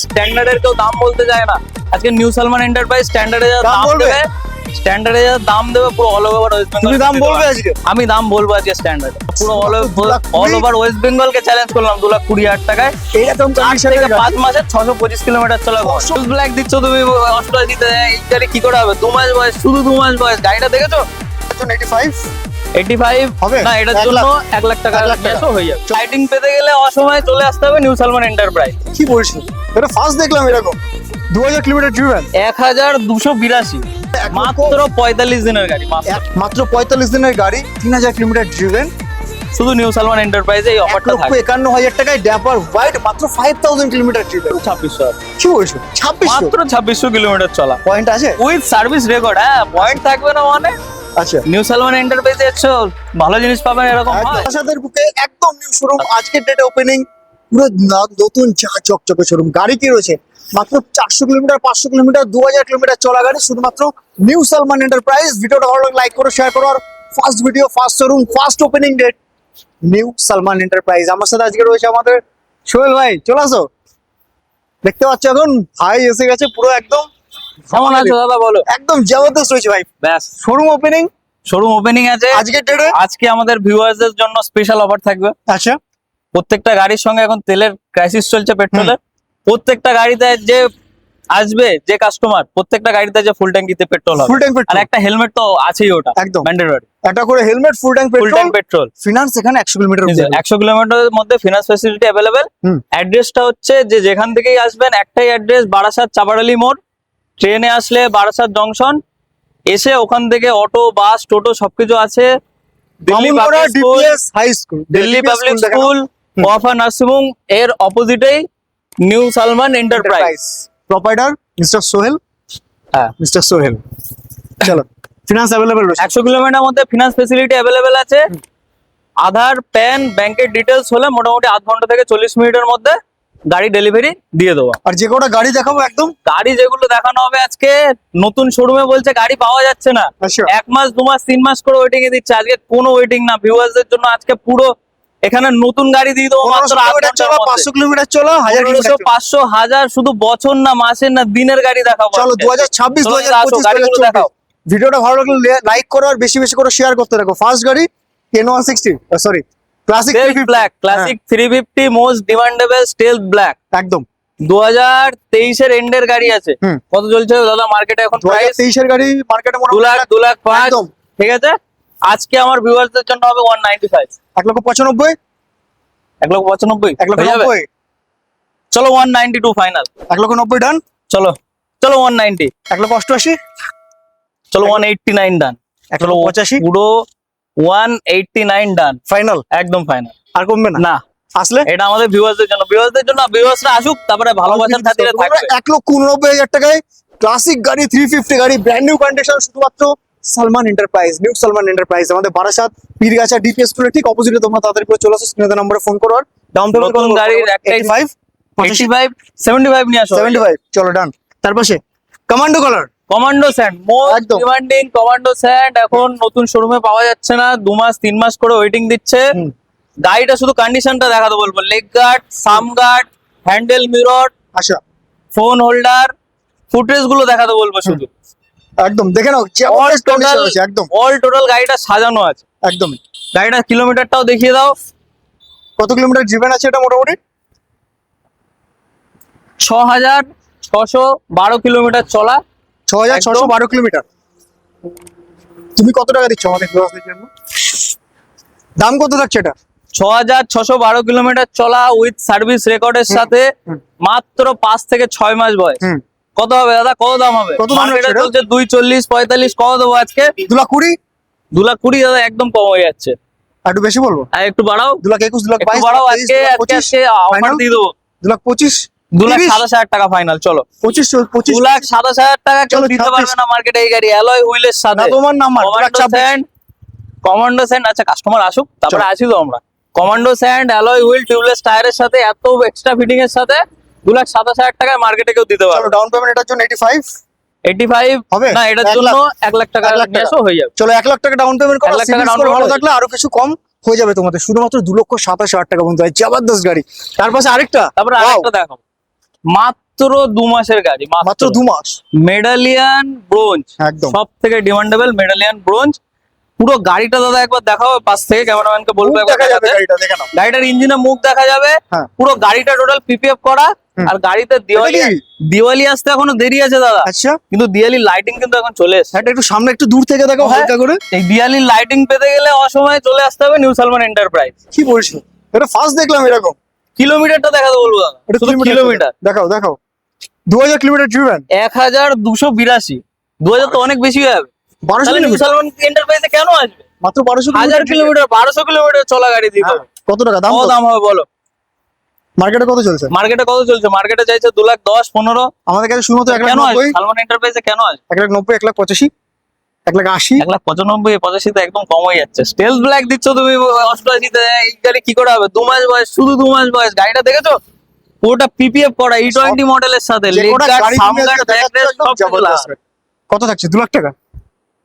স্ট্যান্ডার্ডের কেউ দাম বলতে যায় না। আজকে নিউ সালমান এন্টারপ্রাইজ স্ট্যান্ডার্ডে যা দাম দেবে, স্ট্যান্ডার্ডে যা দাম দেবে পুরো অল ওভার ওয়েস্ট বেঙ্গল। তুমি দাম বলবে আজকে? আমি দাম বলবো আজকে স্ট্যান্ডার্ড পুরো অল ওভার ওয়েস্ট বেঙ্গলকে চ্যালেঞ্জ করলাম 2,20,000 টাকায়। এইরকম 5 মাসে 625 কিলোমিটার চলা। ফুল ব্ল্যাক দিচ্ছ তুমি 88 এই গাড়ি কি করে হবে? 2 মাস বয়স, শুধু 2 মাস বয়স। গাড়িটা দেখেছো? 85 হবে না, এটার জন্য 1 লাখ টাকা হয়ে যাবে। লাইটিং পেতে গেলে অসময়ে চলে আসতে হবে নিউ সালমান এন্টারপ্রাইজ। কি বলছো? এটা ফার্স্ট দেখলাম এরকম 2000 কিলোমিটার ড্রিভেন, 1282 মাত্র 45 দিনের গাড়ি, মাত্র 45 দিনের গাড়ি, 3000 কিলোমিটার ড্রিভেন, শুধু নিউ সালমান এন্টারপ্রাইজে এই অফারটা থাকে। 1,51,000 টাকায় ড্যাপার হোয়াইট, মাত্র 5000 কিলোমিটার ড্রিভেন। 2600 কি বলছো? 2600 মাত্র 2600 কিলোমিটার চলা। পয়েন্ট আছে উইথ সার্ভিস রেকর্ড। হ্যাঁ, পয়েন্ট থাকবে না মানে? আচ্ছা, নিউ সালমান এন্টারপ্রাইজে এসছো, ভালো জিনিস পাবেন, এরকম হয়। বারাসাতের বুকে একদম নিউ শোরুম, আজকের ডেটে ওপেনিং, পুরো নতুন চকচকে শোরুম। গাড়ি কি রয়েছে? মাত্র 400 কিলোমিটার, 500 কিলোমিটার, 2000 কিলোমিটার চলা গাড়ি, শুধুমাত্র নিউ সালমান এন্টারপ্রাইজ। ভিডিওটা ভালো লাগলে লাইক করো, শেয়ার করো। আর first video, first showroom, first opening date new Salman enterprise. আমার সাথে আজকে রয়েছে আমাদের সোহেল ভাই, চলে আসো। দেখতে পাচ্ছ এখন ভাই এসে গেছে, পুরো একদম কেমন আছো দাদা? বলো। একদম জবরদস্ত রয়েছে ভাই। ব্যাস, শোরুম ওপেনিং শোরুম ওপেনিং আছে আজকের ডেটে। আজকে আমাদের ভিউয়ার্সদের জন্য স্পেশাল অফার থাকবে। আচ্ছা, প্রত্যেকটা গাড়ির সঙ্গে এখন তেলের ক্রাইসিস চলছে, পেট্রোলের। প্রত্যেকটা গাড়িতে যে আসবে, যে কাস্টমার, প্রত্যেকটা গাড়িতে যে ফুল ট্যাঙ্কিতে পেট্রোল হবে, ফুল ট্যাঙ্ক আর পেট্রোল, একটা হেলমেট তো আছেই, ওটা একদম ম্যান্ডেটরি। একটা করে হেলমেট, ফুল ট্যাঙ্ক ফুল পেট্রোল, ট্যাঙ্ক পেট্রোল। ফিনান্স এখানে 100 কিলোমিটার। 100 কিলোমিটারের মধ্যে ফিনান্স ফ্যাসিলিটি অ্যাভেলেবেল। অ্যাড্রেসটা হচ্ছে যে যেখান থেকেই আসবেন, একটাই অ্যাড্রেস, বারাসাত চাপাডালি মোড়। ট্রেনে আসলে বারাসাত জংশন, এসে ওখান থেকে অটো, বাস, টোটো সবকিছু আছে। Delhi public school, DPS high school, Delhi public school, Wafa nursing এর অপোজিটেই new Salman enterprise. Proprietor mister Sohel. হ্যাঁ, মিস্টার সোহেল, চলো। ফিনান্স অ্যাভেলেবল রয়েছে 100 কিলোমিটার মধ্যে ফিনান্স ফেসিলিটি অ্যাভেলেবেল আছে। আধার, প্যান, ব্যাংকের ডিটেলস হলে মোটামুটি আধ ঘন্টা থেকে 40 মিনিটের মধ্যে গাড়ি ডেলিভারি দিয়ে দেবো। আর যে কটা গাড়ি দেখাবো একদম গাড়ি যেগুলো দেখানো হবে আজকে, নতুন শোরুমে বলছে গাড়ি পাওয়া যাচ্ছে না। আচ্ছা 1 মাস, 2 মাস, 3 মাস করে ওয়েটিং এ দিচ্ছে। আজকে কোনো ওয়েটিং না, ভিউয়ার্সদের জন্য আজকে পুরো এখানে নতুন গাড়ি দিয়ে দেবো মাত্র 8 ঘন্টার মধ্যে। 500 কিলোমিটার চলো, 1000 1500, 500, 1000, শুধু বছর না, মাসের না, দিনের গাড়ি দেখাবো। চলো। 2026 চলো, আসো, 2025 গাড়িগুলো দেখাও। ভিডিওটা ভালো লাগলে লাইক করো আর বেশি বেশি করে শেয়ার করতে থাকো। ফার্স্ট গাড়ি N160, sorry classic black, classic 350 most demandable stealth black. একদম 2023 এর এন্ডের গাড়ি আছে। কত চলছে দাদা মার্কেটে এখন প্রাইস? 2023 এর গাড়ি মার্কেটে 2 লাখ, 2 লাখ 5। একদম ঠিক আছে, আজকে আমার ভিউয়ারদের জন্য হবে 195। 1,95,000, 1,95,000 হয়ে যাবে? 1,90,000, চলো 192 ফাইনাল। 1,90,000 ডান। চলো চলো 190, 1,88,000, চলো 189 ডান। চলো 1,85,000 পুরো 189 ডান, ফাইনাল, একদম ফাইনাল। আর কমবে না না, আসলে। এটা আমাদের ভিউয়ারদের জন্য, ভিউয়ার্সরা আসুক, তারপরে ভালোবাসার খাতিরে থাকবে। 1,89,000 টাকায় ক্লাসিক গাড়ি, 350 গাড়ি, ব্র্যান্ড নিউ কন্ডিশন, শুধুমাত্র Salman enterprise, new Salman enterprise. আমাদের বারাসাত পীরগাছা ডিপিএস স্কুলের ঠিক অপোজিটে। তোমরা তাদের করে চলে আসো, স্ক্রিনে নম্বরে ফোন করো। আর ডাউন পেমেন্ট নতুন গাড়ির একটাই 85, 75 নিয়ে আসো। 75, চলো ডান। তার পাশে commando colour, commando sand, most একদম। ডিমান্ডিং কমান্ডো স্যান্ড এখন নতুন শোরুমে পাওয়া যাচ্ছে না, 2 মাস 3 মাস করে ওয়েটিং দিচ্ছে। গাড়িটা শুধু কন্ডিশনটা দেখাতে বলবো, leg guard, sump guard, handle mirror, আচ্ছা ফোন হোল্ডার, ফুটরেস গুলো দেখাতে বলবো শুধু। একদম দেখে নাও, অল টোটাল, একদম অল টোটাল গাড়িটা সাজানো আছে। একদম। গাড়িটার কিলোমিটারটাও দেখিয়ে দাও। কত কিলোমিটার ড্রিভেন আছে এটা? মোটামুটি 6,612 কিলোমিটার চলা। 6,612 কিলোমিটার। তুমি কত টাকা দিচ্ছ আমাদের ভিউয়ারদের জন্য? দাম কত থাকছে এটা? 6,612 কিলোমিটার চলা উইথ সার্ভিস রেকর্ডের সাথে, মাত্র 5 থেকে 6 মাস বয়স। কত হবে দাদা? কত দাম হবে? কত দাম মার্কেটে রাখছে চলছে 240, 45। কত দেবো আজকে? 2,20,000, 2,20,000 দাদা, একদম কম হয়ে যাচ্ছে। আর একটু বেশি বলবো? আর একটু বাড়াও, 2,21,000, একটু 2,22,000, বাড়াও। আজকে 2,25,000, অফার দিয়ে দেবো 2,25,000, 2,27,000 টাকা ফাইনাল। চলো 25,000, 2,27,000 টাকা কেউ চলো, দিতে 26,000 পারবে না মার্কেটে এই গাড়ি, অ্যালয় হুইলের সাথে। তোমার নাম্বার কমান্ডো স্যান্ড। আচ্ছা কাস্টমার আসুক, তারপরে আসি তো আমরা। Commando sand, alloy wheel, tubeless টায়ারের সাথে, এত এক্সট্রা ফিটিং এর সাথে 2,27,000 টাকায় মার্কেটে কেউ দিতে পারবে। চলো ডাউন পেমেন্ট এটার জন্য 85 হবে না, এটার 1 জন্য লাখ, 1 লাখ টাকা 1 লাখ নিয়ে টাকা। আসো, হয়ে যাবে। চলো 1 লাখ টাকা ডাউন পেমেন্ট করো। 1 লাখ টাকা down ভালো payment থাকলে আরো কিছু কম হয়ে যাবে তোমাদের। শুধুমাত্র 2,27,000 টাকা বন্ধু, জবরদস্ত গাড়ি। তার পাশে আরেকটা, তারপরে আরেকটা দেখো, মাত্র মাত্র 2 মাসের গাড়ি, মাত্র 2 মাস। মেডালিয়ান ব্রোঞ্জ, একদম সব থেকে ডিমান্ডেবল মেডালিয়ান ব্রোঞ্জ। পুরো গাড়িটা দাদা একবার দেখাও পাশ থেকে, ক্যামেরাম্যানকে বলবো মুখ একবার দেখা যাবে দেখাতে। গাড়িটা, দেখে নাও। গাড়িটার ইঞ্জিনে মুখ দেখা যাবে, হ্যাঁ। পুরো গাড়িটা টোটাল পিপিএফ করা। আর গাড়িতে দিওয়ালি, এটা কি? দিওয়ালি আসতে এখনো দেরি আছে দাদা, আচ্ছা, কিন্তু দিওয়ালি লাইটিং কিন্তু এখন চলে এসেছে। এটা একটু সামনে একটু দূর থেকে দেখো হ্যাঁ। হালকা করে। এই দিওয়ালির লাইটিং পেতে গেলে অসময়ে চলে আসতে হবে নিউ সালমান এন্টারপ্রাইজ। কি বলছো, এটা ফার্স্ট দেখলাম এরকম। কিলোমিটারটা দেখাতে বলবো দাদা, এটা শুধু কিলোমিটার দেখাও দেখাও। 2000 কিলোমিটার ড্রিভেন, 1282। 2000 তো অনেক বেশি হয়ে যাবে। 1200 তাহলে নিউ কিলোমিটার, সালমান এন্টারপ্রাইজে কেন আসবে? মাত্র 1200 1000 কিলোমিটার, 1200 কিলোমিটার চলা গাড়ি দিতে হবে। কত টাকা দাম? কত দাম হবে বলো? মার্কেটে কত চলছে? মার্কেটে কত চলছে? মার্কেটে চাইছে 2,10,000, 15। আমাদের কাছে শুধুমাত্র কেন 1,90,000, আসবে সালমান এন্টারপ্রাইজে? কেন আসবে 1,90,000, 1,85,000, 1,80,000। 1,95,000, 85 তো একদম কম হয়ে যাচ্ছে। স্টেলথ ব্ল্যাক দিচ্ছ তুমি 88 তে, এই গাড়ি কি করে হবে? 2 মাস বয়স, শুধু 2 মাস বয়স। গাড়িটা দেখেছো? পুরোটা পিপিএফ করা, E20 মডেলের সাথে যে লেগ কটা গার্ড, গাড়ি সাম তুমি গার্ড, আজকে ব্যাক দেখাচ্ছ রেস্ট একদম সব কিছু জবরদস্ত লাগানো। rate। কত থাকছে? 2 লাখ টাকা?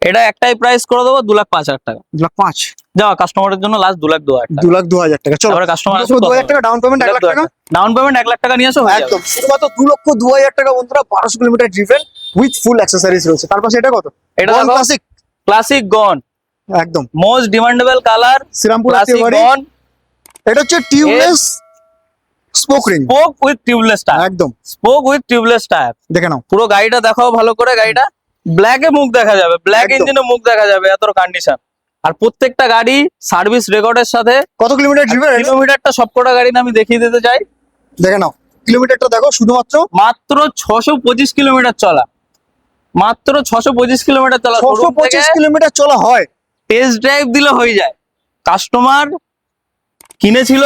এটা একটাই প্রাইস করে দেবো 2,05,000 টাকা। 2,05,000, যাও কাস্টমারের জন্য লাস্ট 2,02,000 টাকা। 2,02,000 টাকা। চলো, তারপরে কাস্টমার 2,02,000 টাকা ডাউন পেমেন্ট, 1 লাখ টাকা ডাউন পেমেন্ট 1 লাখ টাকা নিয়ে আসো, হয়ে যাবে। একদম। শুধুমাত্র 2,02,000 টাকা বন্ধুরা, 1200 kilometre driven with full accessories রয়েছে। তার পাশে এটা কত? এটা দেখো, ক্লাসিক, ক্লাসিক গন, একদম most demandable colour, Serampore classic আত্মীয় বাড়ি। গন, এটা হচ্ছে tubeless spoke ring, spoke with tubeless tyre, একদম স্পোক উইথ টিউবলেস টায়ার। দেখে নাও। পুরো গাড়িটা দেখাও ভালো করে। গাড়িটা ব্ল্যাকে মুখ দেখা যাবে, ব্ল্যাক একদম। ইঞ্জিনে মুখ দেখা যাবে, এত কন্ডিশন। আর প্রত্যেকটা গাড়ি সার্ভিস রেকর্ডের সাথে। কত কিলোমিটার ড্রিভেন? কিলোমিটারটা সবকটা গাড়ি না আমি দেখিয়ে দিতে চাই। দেখে নাও কিলোমিটারটা, দেখো শুধুমাত্র মাত্র 625 কিলোমিটার চলা, মাত্র 625 কিলোমিটার চলা। 625 কিলোমিটার চলা হয়। টেস্ট ড্রাইভ দিলে হয়ে যায়। কাস্টমার কিনেছিল,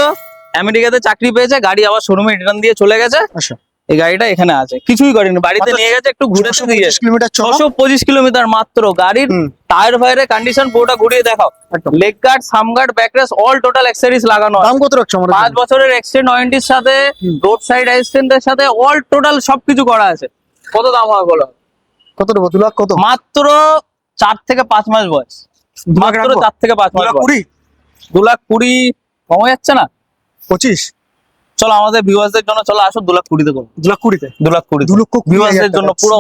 আমেরিকাতে চাকরি পেয়েছে, গাড়ি আবার শোরুমে রিটার্ন দিয়ে চলে গেছে। আচ্ছা, এই গাড়িটা এখানে আছে, কিছুই করেনি, বাড়িতে মাত্র নিয়ে গেছে, একটু ঘুরে দিয়ে 625 কিলোমিটার চলা। 625 কিলোমিটার মাত্র। গাড়ির হুম। টায়ার ফায়ারের কন্ডিশন পুরোটা ঘুরিয়ে দেখাও। একদম। Leg guard, sump guard, backrest all total accessories লাগানো আছে। দাম কত রাখছো আমাদের? 5 বছরের এক্সটেন্ড ওয়ারেন্টির সাথে, হুম। রোড সাইড অ্যাসিস্ট্যান্টের সাথে অল টোটাল সবকিছু করা আছে। কত দাম হবে বলো? কত দেবো? 2 লাখ কত? মাত্র 4 থেকে 5 মাস বয়স, 2 লাখ মাত্র রাখবো? 4 থেকে 5 2 মাস লাখ বয়স। 20, 2,20,000 কম হয়ে যাচ্ছে না? 25, চলো আমাদের ভিউয়ার্সদের জন্য চলো আসো 2,20,000 করবো। 2,20,000 তে 2,20,000 2 লক্ষ 20,000 ভিউয়ার্সদের জন্য পুরো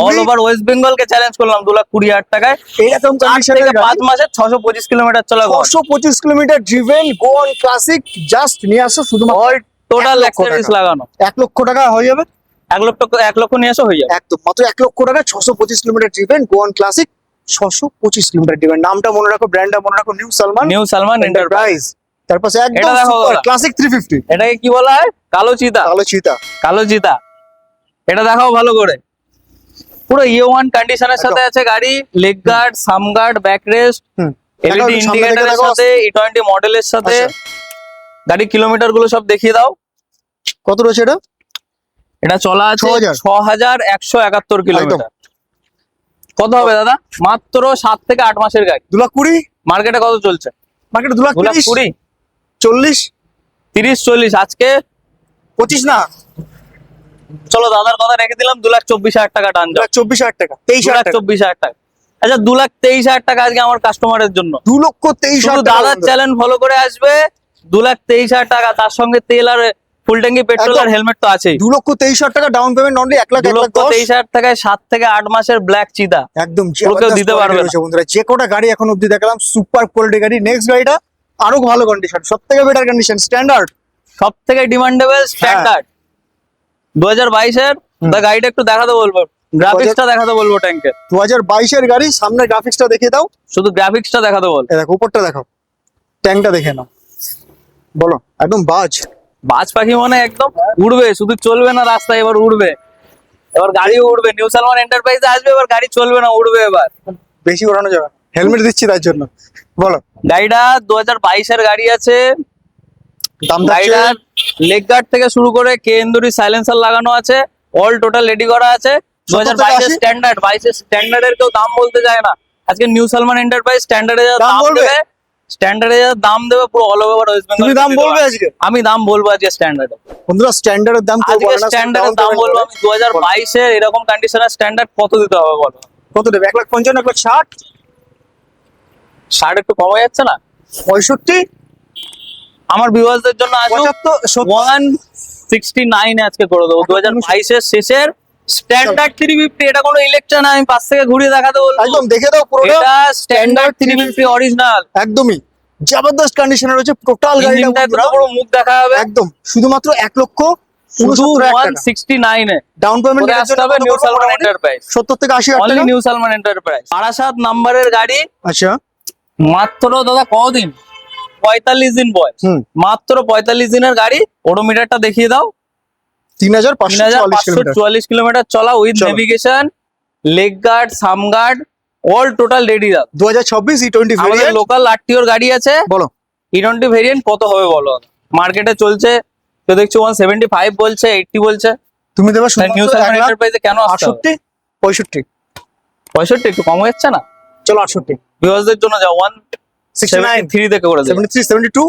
অল ওভার ওয়েস্ট বেঙ্গল কে চ্যালেঞ্জ করলাম 2,20,000 টাকায়। এইরকম 4 কন্ডিশনের থেকে 5 মাসে 625 কিলোমিটার চলা গন। 625 kilometre driven go on classic, just নিয়ে আসো শুধুমাত্র অল টোটাল 1 লক্ষ অ্যাক্সেসরিজ টাকা। লাগানো। 1 লক্ষ টাকা হয়ে যাবে। 1 লক্ষ নিয়ে আসো, হয়ে যাবে। একদম মাত্র 1 লক্ষ টাকা 625 kilometre driven go on classic, 625 kilometre driven. নামটা মনে রাখো, ব্র্যান্ডটা মনে রাখো, new Salman new Salman enterprise. Enterprise. তারপর একদম এটা দেখো সুপার দাদা। ক্লাসিক 350, এটাকে কি বলা হয়? কালো চিতা, কালো চিতা। কালো চিতা। এটা দেখাও ভালো করে। পুরো E1 কন্ডিশনের সাথে আছে গাড়ি, leg guard, sump guard, back rest, হুম। এলইডি দেখাও, সামনে থেকে ইন্ডিকেটরের দেখাও। সাথে, E20 মডেলের সাথে। আচ্ছা। গাড়ি কিলোমিটার গুলো সব দেখিয়ে দাও। কত রয়েছে এটা? এটা চলা আছে 6,000 6,171 কিলোমিটার। কত হবে দাদা? মাত্র 7 থেকে 8 মাসের গাড়ি। 2,20,000, মার্কেটে কত চলছে? মার্কেটে 2,20,000, 2,20,000, 40, 30, 40। আজকে 25 না, চলো দাদার কথা রেখে দিলাম, 2,24,000 টাকা টান যাও। 2,24,000 টাকা, 23,000 টাকা, 2,24,000 টাকা। আচ্ছা, 2,23,000 টাকা আজকে আমার কাস্টমারের জন্য। 2,23,000 শুধু টাকা। দাদার চ্যানেল ফলো করে আসবে, 2,23,000 টাকা। তার সঙ্গে তেল আর ফুল ট্যাঙ্কি পেট্রোল একদম। আর হেলমেট তো আছেই। 2,23,000 টাকা ডাউন পেমেন্ট, অনলি 1,10,000, 2,23,000 টাকায় 7 থেকে 8 মাসের ব্ল্যাক চিতা। একদম পুরো কেউ দিতে পারবে না। বন্ধুরা। যে কোটা গাড়ি এখন অব্দি দেখালাম সুপার কোয়ালিটি গাড়ি, নেক্সট গাড়িটা আরো ভালো কন্ডিশন, সব থেকে বেটার কন্ডিশন, স্ট্যান্ডার্ড। সব থেকে ডিমান্ডেবল স্ট্যান্ডার্ড 2022 এর। হুম। তা গাড়িটা একটু দেখাতে বলবো, গ্রাফিক্সটা দেখাতে বলবো ট্যাঙ্কের। 2022 এর গাড়ি, সামনে গ্রাফিক্সটা দেখিয়ে দাও। শুধু গ্রাফিক্সটা দেখাতে বল। এই দেখো উপরটা দেখাও, ট্যাঙ্কটা দেখে নাও, বলো একদম বাজ। বাজ পাখি মানে একদম উড়বে, শুধু চলবে না রাস্তায়, এবার উড়বে। এবার গাড়িও উড়বে। নিউ সালমান এন্টারপ্রাইজে আসবে, এবার গাড়ি চলবে না, উড়বে এবার। বেশি ওড়ানো যাবে, হেলমেট দিচ্ছি তার জন্য। বলো গাড়িটা 2022 এর গাড়ি আছে। দাম গাড়িটার লেগ গার্ড থেকে শুরু করে কেএনদুরি সাইলেন্সার লাগানো আছে, অল টোটাল রেডি করা আছে। 2022 এর স্ট্যান্ডার্ড, 22 এর স্ট্যান্ডার্ডের কেউ দাম বলতে যায় না। আজকে নিউ সালমান এন্টারপ্রাইজ স্ট্যান্ডার্ডে যা দাম দাম বলবে? দেবে, স্ট্যান্ডার্ডে যা দাম দেবে পুরো অল ওভার ওয়েস্ট বেঙ্গল। তুমি দাম বলবে আজকে? আমি দাম বলবো আজকে স্ট্যান্ডার্ডে। বন্ধুরা স্ট্যান্ডার্ডের দাম কেউ আজকে বলে না, স্ট্যান্ডার্ডের দাম বলবো আমি। 2022 এর এরকম কন্ডিশনের স্ট্যান্ডার্ড কত দিতে হবে বলো? কত দেবে? 1,55,000, 1,60,000, 60 একটু কম হয়ে যাচ্ছে না? 65, আমার ভিউয়ার্সদের জন্য আসুন 75, 70, 69 আজকে করে দেবো 2022 এর শেষের স্ট্যান্ডার্ড 350। এটা কোনো ইলেকট্রন আমি পাশ থেকে ঘুরিয়ে দেখাতে বলবো। একদম দেখে দাও পুরোটা, এটা স্ট্যান্ডার্ড 350 অরিজিনাল, একদমই জবরদস্ত কন্ডিশনে রয়েছে টোটাল গাড়িটা ইঞ্জিনটা বন্ধুরা। পুরো মুখ দেখা হবে একদম শুধুমাত্র 1,69,000 টাকা 169 এ ডাউন পেমেন্ট করে আসতে হবে নিউ সালমান এন্টারপ্রাইজ। 70 থেকে 80,000 অনলি টাকা। নিউ সালমান এন্টারপ্রাইজ, বারাসাত নাম্বারের গাড়ি, আচ্ছা মাত্র দাদা কদিন 45 দিন বয়স, হুম মাত্র 45 দিনের গাড়ি। ওডোমিটারটা দেখিয়ে দাও। 3,544 কিলোমিটার 3544 কিলোমিটার চলা উইথ চলো। Navigation, leg guard, sump guard, all total ready. 2024 E20 আমাদের ভেরিয়েন্ট। লোকাল আরটিওর গাড়ি আছে। বলো E20 ভেরিয়েন্ট কত হবে বলো? মার্কেটে চলছে কেউ দেখছো 175 বলছে, 80 বলছে। তুমি দেবা নিউ শুধুমাত্র সালমান এন্টারপ্রাইজে কেন আসতে হবে? 68 65 65 একটু কম হচ্ছে না? চলো 68 ভিউয়ারদের জন্য যাও 69 173 থেকে করে দেবো। 73 72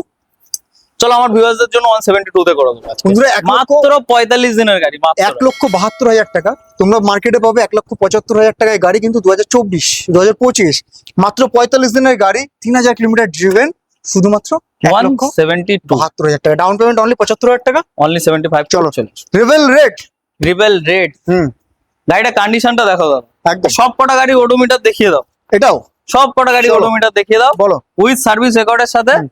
চলো আমার ভিউয়ারদের জন্য 172 তে করে দেবো আজকে। বন্ধুরা 1,00,000 মাত্র 45 দিনের গাড়ি, মাত্র 1,72,000 টাকা। তোমরা মার্কেটে পাবে 1,75,000 টাকায় গাড়ি, কিন্তু 2024 2025 মাত্র 45 দিনের গাড়ি, 3,000 কিলোমিটার ড্রিভেন, শুধুমাত্র 172 1,72,000 টাকা ডাউন পেমেন্ট, অনলি 75,000 টাকা। অনলি 75 চলো। চলো। Revel red. রিবেল রেড হুম গাড়িটা কন্ডিশনটা দেখো দাদা। একদম সব কটা গাড়ি ওডোমিটার দেখিয়ে দাও, এটাও সব কটা গাড়ি চলো। ওডোমিটার দেখিয়ে দাও বলো উইথ সার্ভিস রেকর্ডের সাথে। হুম।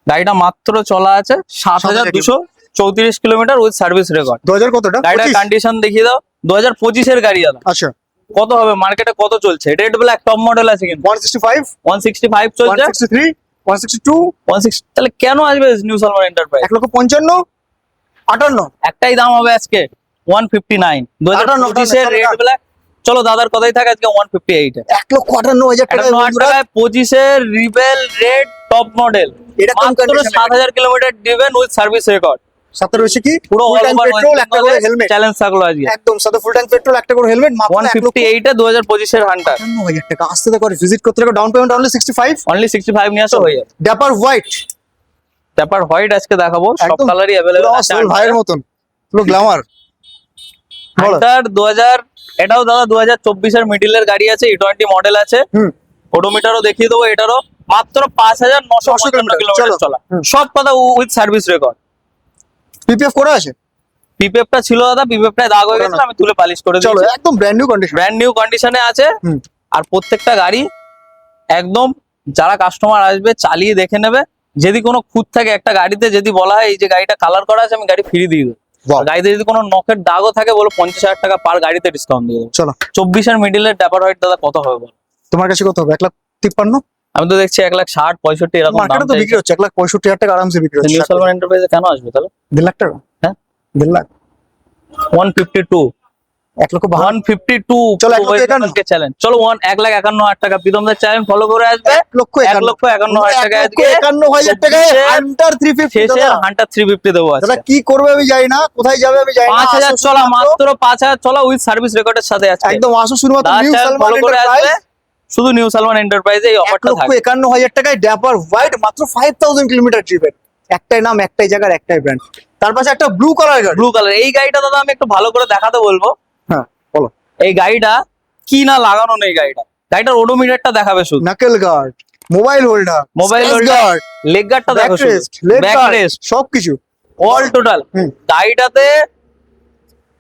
গাড়িটা মাত্র চলা আছে 7,234 কিলোমিটার উইথ সার্ভিস রেকর্ড। 2000 কতটা? গাড়িটার 25? কন্ডিশন দেখিয়ে দাও। 2025 এর গাড়ি দাদা। আচ্ছা কত হবে মার্কেটে, কত চলছে? রেড ব্ল্যাক টপ মডেল আছে কিন্তু 165 165 চলছে, 163 162 160। তাহলে কেন আসবে নিউ সালমান এন্টারপ্রাইজ? 1,55 58 একটাই দাম হবে আজকে 159 2025 এর রেড ব্ল্যাক। চলো দাদার কথাই থাকে আজকে 158 এ 1,58,000 টাকা 58 টাকায় 25 এর রিবেল রেড টপ মডেল, এরকম মাত্র condition A 7,000 kilometre driven with service record. সাথে রয়েছে কি পুরো ফুল অল ট্যাঙ্ক ওভার পেট্রোল, একটা করে হেলমেট। চ্যালেঞ্জ থাকলো আজকে। একদম সাথে ফুল ট্যাঙ্ক পেট্রোল, একটা করে হেলমেট, মাত্র 158 এ 2025 এর হান্টার, 1,58,000 টাকা। আসতে দেখো ভিজিট করতে দেখো, ডাউন পেমেন্ট অনলি 65। অনলি 65 নিয়ে আসো হয়ে যাবে। ড্যাপার হোয়াইট, ব্যাপার হোয়াইট আজকে দেখাবো, সব একদম কালারই अवेलेबल আছে। আসল ভাইয়ের মতন পুরো গ্ল্যামার। বলো হান্টার 2000, এটাও দাদা 2024 এর মিডলের গাড়ি আছে, E20 মডেল আছে। হুম ওডোমিটারও দেখিয়ে দেবো, এটারও মাত্র 5,955 কিলোমিটার চলো। চলা, হুম। সব কথা উইথ সার্ভিস রেকর্ড। পিপিএফ করা আছে। পিপিএফটা ছিল দাদা, পিপিএফটায় দাগ হয়ে ওটা গেছিল, না। আমি তুলে পালিশ করে চলো দিয়েছি। একদম brand new condition. Brand new কন্ডিশনে আছে। হুম। আর প্রত্যেকটা গাড়ি একদম যারা কাস্টমার আসবে চালিয়ে দেখে নেবে। যদি কোনো খুঁত থাকে একটা গাড়িতে, যদি বলা হয় এই যে গাড়িটা কালার করা আছে, আমি গাড়ি ফিরিয়ে দিয়ে দেবো। বাহ। গাড়িতে যদি কোনো নখের দাগও থাকে বলো 50,000 টাকা পার গাড়িতে ডিসকাউন্ট দিয়ে দেবো। চলো 24 এর মিডিলের ড্যাপার হোয়াইট দাদা কত হবে বল? তোমার কাছে কত হবে? 1,53,000। আমি তো দেখছি 1,60,000 65 এরকম দাম মার্কেটে তো বিক্রি হচ্ছে 1,65,000 টাকা আরামসে বিক্রি নিউ হচ্ছে। সালমান এন্টারপ্রাইজে কেন আসবে তাহলে? 1,50,000 টাকা। হ্যাঁ 1,50,000 152 1,52,000 152 চলো, 1,51,000 চ্যালেঞ্জ। চলো 1,51,000 টাকা প্রীতমদের চ্যালেঞ্জ ফলো করে আসবে। 1,51,000 টাকা আজকে 1,51,000 টাকায় হান্টার 350 শেষে দাদা। হান্টার 350 দেবো দাদা আজকে। কি করবে আমি জানি না, কোথায় যাবে আমি জানি না। 5,000 আসো চলা, শুধুমাত্র- মাত্র 5,000 চলা উইথ সার্ভিস রেকর্ডের সাথে আজকে। একদম আসো শুধুমাত্র দাদার নিউ চ্যানেল সালমান ফলো করে আসবে, এন্টারপ্রাইজ। শুধু নিউ সালমান এন্টারপ্রাইজে এই অফারটা থাকবে। 1,51,000 টাকায় ড্যাপার হোয়াইট, মাত্র 5,000 কিলোমিটার ড্রিভেন। একটাই নাম, একটাই জায়গার, একটাই ব্র্যান্ড। তার পাশে একটা ব্লু কালার গাড়ি। ব্লু কালার এই গাড়িটা দাদা আমি একটু ভালো করে দেখাতে বলবো। হ্যাঁ বলো। এই গাড়িটা কি না লাগানো নেই, গাড়িটার ওডোমিটারটা দেখাবে শুধু। Knuckle guard, mobile holder, mobile holder, leg গার্ডটা দেখো শুধু, ব্যাক রেস্ট, সবকিছু অল টোটাল। হুম। গাড়িটাতে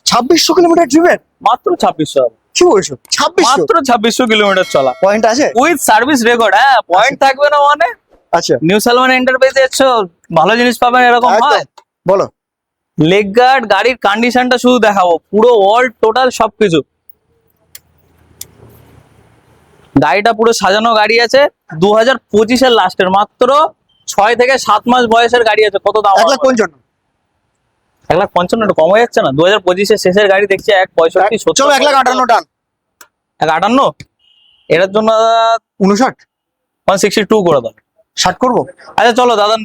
2,600 কিলোমিটার ড্রিভেন। মাত্র 2600 হবে। কি বলছো? 2,600 মাত্র 2600 কিলোমিটার চলা পয়েন্ট আছে। With service record. হ্যাঁ পয়েন্ট থাকবে না মানে? আচ্ছা নিউ সালমান এন্টারপ্রাইজে এসছো, ভালো জিনিস পাবেন, এরকম একদম। হয়। বলো লেগ গার্ড, গাড়ির কন্ডিশনটা শুধু দেখাবো, পুরো অল টোটাল সবকিছু। গাড়িটা পুরো সাজানো গাড়ি আছে, 2025 এর লাস্টের, মাত্র 6 থেকে 7 মাস বয়সের গাড়ি আছে। কত দাম? 1,55,000। 1,55,000 একটু কম হয়ে যাচ্ছে না? 2025 এর শেষের গাড়ি দেখছি 1,65,000 70। চলো 1,58,000 ডান। 1,58,000 এটার জন্য 59 162 করে দাও। 60 করবো। আচ্ছা চলো দাদা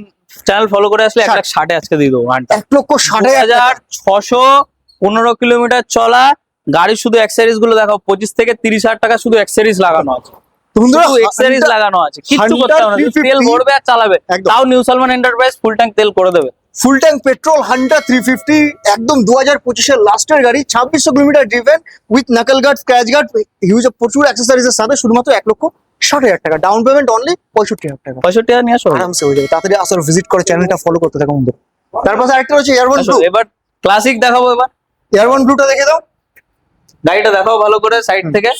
চ্যানেল ফলো করে আসলে 60 1,60,000 আজকে দিয়ে দেবো। 1,60,000 2,615 কিলোমিটার চলা গাড়ি, শুধু অ্যাক্সেসরিজ গুলো দেখো। 25 থেকে 30,000 টাকা শুধু অ্যাক্সেসরিজ লাগানো আছে, শুধু অ্যাক্সেসরিজ লাগানো আছে, কিচ্ছু করতে হবে না, শুধু তেল ভরবে আর চালাবে। একদম। তাও new Salman enterprise full tank তেল করে দেবে। ফুল ট্যাঙ্ক পেট্রোল হান্টার 350, একদম 2025 এর লাস্টের গাড়ি, 2,600 kilometre driven with knuckle guard, scratch guard, huge প্রচুর অ্যাক্সেসরিজ এর সাথে, শুধুমাত্র 1,60,000 টাকা ডাউন পেমেন্ট, অনলি 65,000 টাকা। 65,000 নিয়ে আসো। আরামসে হয়ে যাবে। তাড়াতাড়ি আসো, ভিজিট করে চ্যানেলটা ফলো করতে থাকো বন্ধু। তারপর আরেকটা রয়েছে এয়ারবন আসো, ব্লু। এবার ক্লাসিক দেখাবো। এবার এয়ারবন ব্লুটা দেখে দাও। গাড়িটা দেখাও ভালো করে সাইড থেকে।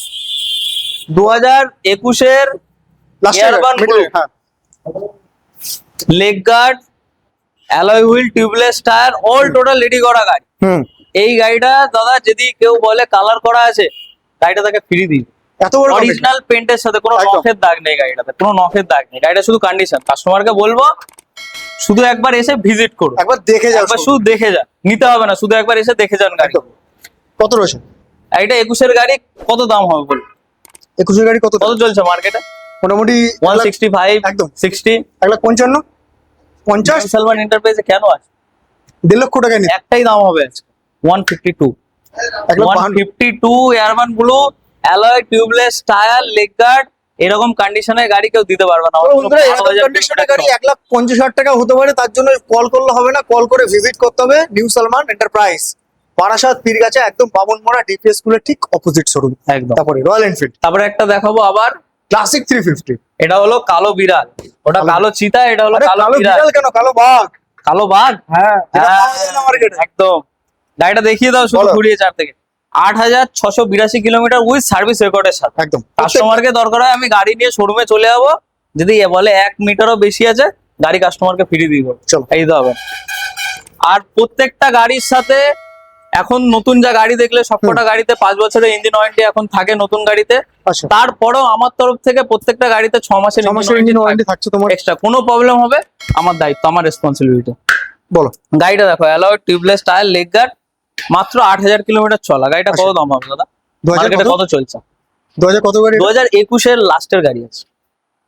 2021-এর লাস্ট Airborne Blue। হ্যাঁ leg guard, alloy wheel, tubeless tyre, all total ready করা গাড়ি। হুম এই গাড়িটা দাদা যদি কেউ বলে কালার করা আছে, গাড়িটা তাকে ফ্রি দিই। এত বড় commitment। অরিজিনাল পেন্টের সাথে, কোনো একদম। নখের দাগ নেই গাড়িটাতে, কোনো নখের দাগ নেই। গাড়িটা শুধু কন্ডিশন। কাস্টমারকে বলবো শুধু একবার এসে ভিজিট করুন, একবার দেখে যাও একবার শুধু। শুধু দেখে যান, নিতে হবে না, শুধু একবার এসে দেখে যান গাড়ি। একদম। কত রয়েছে এটা 21-এর গাড়ি, কত দাম হবে বল? 21 গাড়ি কত কত চলছে মার্কেটে? মোটামুটি 165, একদম। 60। 1,55 50 সালমান এন্টারপ্রাইজে কেন আছে? 1.5 লক্ষ টাকায় নিচ্ছে। একটাই দাম হবে আজকে 152। 1,52 152 এয়ারবান blue, alloy, tubeless tyre, leg guard, এরকম কন্ডিশনের গাড়ি কেউ দিতে পারবে না। তো বন্ধুরা এরকম কন্ডিশনের গাড়ি 1,50,000 টাকা হতে পারে, তার জন্য কল করলে হবে না, কল করে ভিজিট করতে হবে নিউ সালমান এন্টারপ্রাইজ, বারাসাত পীরগাছা, একদম বামনমোড়া ডিপিএস স্কুলের ঠিক অপোজিট শোরুম। একদম। তারপরে রয়্যাল এনফিল্ড তারপরে একটা দেখাবো আবার, ক্লাসিক 350। এটা হলো কালো বিড়াল, ওটা কালো চিতা, এটা হলো আরে কালো কালো বিড়াল। বিড়াল কেন, কালো বাঘ। কালো বাঘ, হ্যাঁ এটা হ্যাঁ, পাওয়া যায় না মার্কেটে। একদম। গাড়িটা দেখিয়ে দাও শুধু বলো। ঘুরিয়ে 4 থেকে 8,682 কিলোমিটার উইথ সার্ভিস রেকর্ডের সাথে। একদম। কাস্টমারকে দরকার হয় আমি গাড়ি নিয়ে শোরুমে চলে যাবো, যদি এ বলে 1 মিটারও বেশি আছে, গাড়ি কাস্টমারকে ফ্রি দিব। চলো। এই তো হবে। আর প্রত্যেকটা গাড়ির সাথে এখন নতুন যা গাড়ি দেখলে সবকটা গাড়িতে 5 বছরের ইঞ্জিন ওয়ারেন্টি এখন থাকে নতুন গাড়িতে। আচ্ছা তারপরেও আমার তরফ থেকে প্রত্যেকটা গাড়িতে 6 মাসের সমস্যা ইঞ্জিন ওয়ারেন্টি থাকছে তোমার। এক্সট্রা। কোনো প্রবলেম হবে আমার দায়িত্ব, আমার রেসপন্সিবিলিটি। বলো। গাড়িটা দেখো, alloy, tubeless tyre, leg guard, মাত্র 8,000 কিলোমিটার চলা। গাড়িটা কত আচ্ছা। দাম হবে দাদা? 2000 মার্কেটে কত? কত চলছে? 2000 কত গাড়ি? 2021-এর লাস্টের গাড়ি আছে,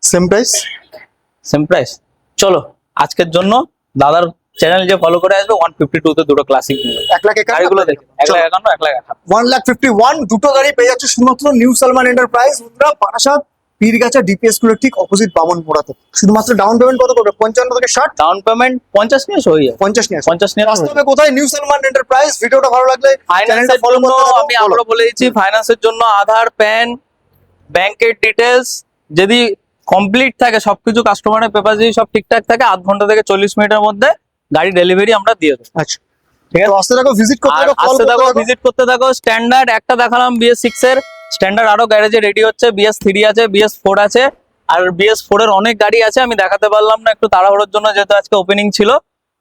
সেম প্রাইস। Same price. চলো আজকের জন্য দাদার চ্যানেল যে ফলো করে আসবে 152 তে দুটো ক্লাসিক নেবে। 1,51,000 গাড়িগুলো দেখে 151, 151। 1,51,000 দুটো গাড়ি পেয়ে যাচ্ছে শুধুমাত্র নিউ সালমান এন্টারপ্রাইজ, বন্ধুরা বারাসাত পীরগাছা ডিপিএস স্কুলের ঠিক অপোজিট বামনমোড়াতে। শুধুমাত্র ডাউন পেমেন্ট কত করবে? 55 থেকে 60। ডাউন পেমেন্ট 50 নিয়ে হয়ে যায়। 50 নিয়ে আসবে। 50 নিয়ে আসতে হবে কোথায়? New Salman enterprise. ভিডিওটা ভালো লাগলে চ্যানেলটা ফাইন্যান্সের ফলো জন্য করতে থাকো। আমি আবারও বলে দিচ্ছি, ফাইন্যান্সের জন্য আধার, প্যান, ব্যাংকের ডিটেলস যদি কমপ্লিট থাকে, সবকিছু কাস্টমারের পেপার যদি সব ঠিকঠাক থাকে, 1/2 ঘন্টা থেকে 40 মিনিটের মধ্যে গাড়ি ডেলিভারি আমরা দিয়ে দেবো। আচ্ছা ঠিক আছে, আসতে থাকো, ভিজিট করতে আর থাকো, কল আসতে করতে থাকো, থাকো। ভিজিট করতে থাকো। স্ট্যান্ডার্ড একটা দেখালাম BS6 এর, স্ট্যান্ডার্ড আরো গ্যারেজে রেডি হচ্ছে। BS3 আছে, BS4 আছে, আর BS4 এর অনেক গাড়ি আছে। আমি দেখাতে পারলাম না একটু তাড়াহুড়োর জন্য, যেহেতু আজকে ওপেনিং ছিল।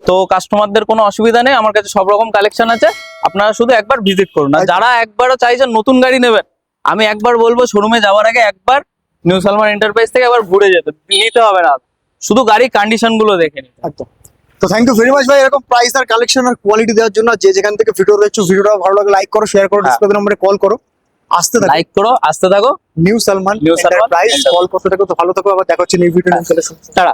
তো কাস্টমারদের কোনো অসুবিধা নেই, আমার কাছে সব রকম কালেকশন আছে। আপনারা শুধু একবার ভিজিট করুন। আর যারা একবারও চাইছেন নতুন গাড়ি নেবেন, আমি একবার বলবো শোরুমে যাওয়ার আগে একবার নিউ সালমান এন্টারপ্রাইজ থেকে একবার ঘুরে যেতে, নিতে হবে না, শুধু গাড়ির কন্ডিশন গুলো দেখে নিন। একদম। তো থ্যাংক ইউ ভেরি মাচ ভাই, এরকম প্রাইস আর কালেকশন আর কোয়ালিটি দেওয়ার জন্য। যে যেখান থেকে ভিডিও দেখছো, ভিডিওটা ভালো লাগে লাইক করো, শেয়ার করো, ডিসপ্লে নম্বরে কল করো। আসতে থাকো লাইক করো, আসতে থাকো। New Salman new Salman enterprise, Enterprise। Call করতে থাকো। তো ভালো থাকো, আবার দেখা হচ্ছে নিউ ভিডিও নিউ কালেকশন। তারা